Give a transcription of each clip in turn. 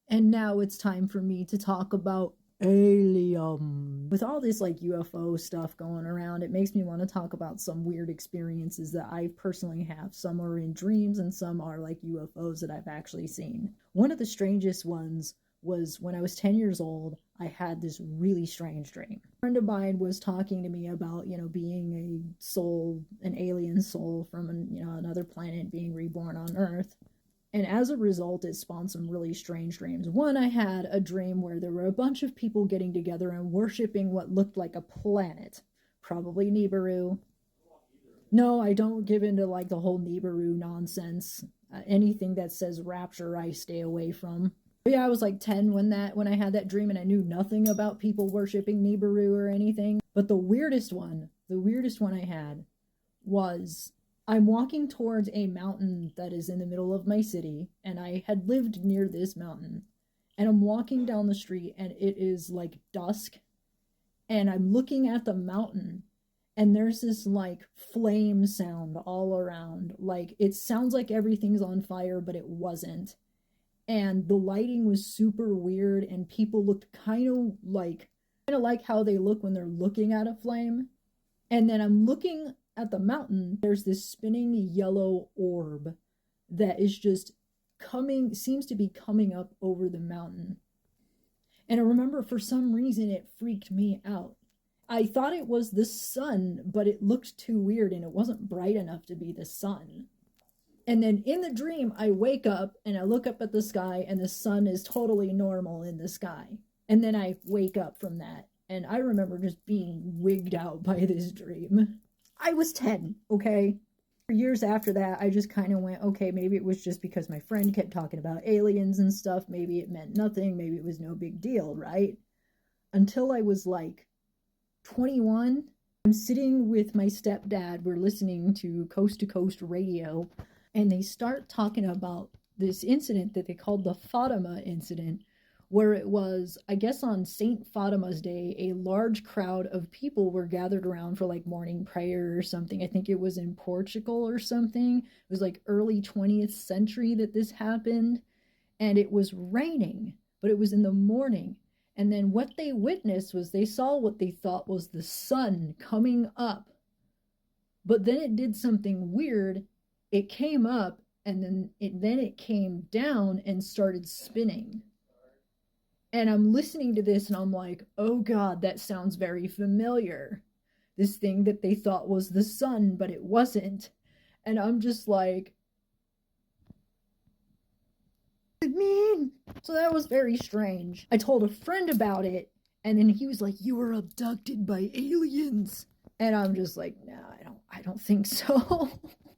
And now it's time for me to talk about alien. With all this like UFO stuff going around, it makes me want to talk about some weird experiences that I personally have. Some are in dreams and some are like UFOs that I've actually seen. One of the strangest ones was when I was 10 years old. I had this really strange dream. A friend of mine was talking to me about, being a soul, an alien soul from another planet being reborn on Earth. And as a result, it spawned some really strange dreams. One, I had a dream where there were a bunch of people getting together and worshiping what looked like a planet, probably Nibiru. No, I don't give into like the whole Nibiru nonsense. Anything that says rapture, I stay away from. But yeah, I was like 10 when I had that dream, and I knew nothing about people worshiping Nibiru or anything. But the weirdest one I had was I'm walking towards a mountain that is in the middle of my city, and I had lived near this mountain. And I'm walking down the street, and it is like dusk, and I'm looking at the mountain, and there's this like flame sound all around. Like it sounds like everything's on fire, but it wasn't. And the lighting was super weird, and people looked kind of like how they look when they're looking at a flame. And then I'm looking at the mountain, there's this spinning yellow orb that is just seems to be coming up over the mountain. And I remember for some reason it freaked me out. I thought it was the sun, but it looked too weird and it wasn't bright enough to be the sun. And then in the dream, I wake up and I look up at the sky and the sun is totally normal in the sky. And then I wake up from that. And I remember just being wigged out by this dream. I was 10, okay? For years after that, I just kind of went, okay, maybe it was just because my friend kept talking about aliens and stuff. Maybe it meant nothing. Maybe it was no big deal, right? Until I was like 21. I'm sitting with my stepdad. We're listening to Coast Radio, and they start talking about this incident that they called the Fatima incident, where it was, I guess on St. Fatima's Day, a large crowd of people were gathered around for like morning prayer or something. I think it was in Portugal or something. It was like early 20th century that this happened. And it was raining, but it was in the morning. And then what they witnessed was they saw what they thought was the sun coming up. But then it did something weird. It came up and then it came down and started spinning. And I'm listening to this and I'm like, oh God, that sounds very familiar. This thing that they thought was the sun, but it wasn't. And I'm just like, what does it mean? So that was very strange. I told a friend about it, and then he was like, you were abducted by aliens. And I'm just like, no, I don't think so.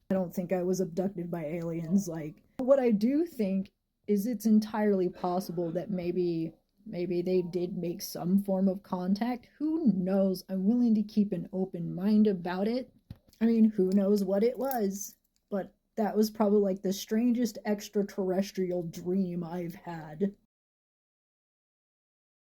I don't think I was abducted by aliens. Like, what I do think is it's entirely possible that maybe they did make some form of contact. Who knows? I'm willing to keep an open mind about it. I mean, who knows what it was? But that was probably like the strangest extraterrestrial dream I've had.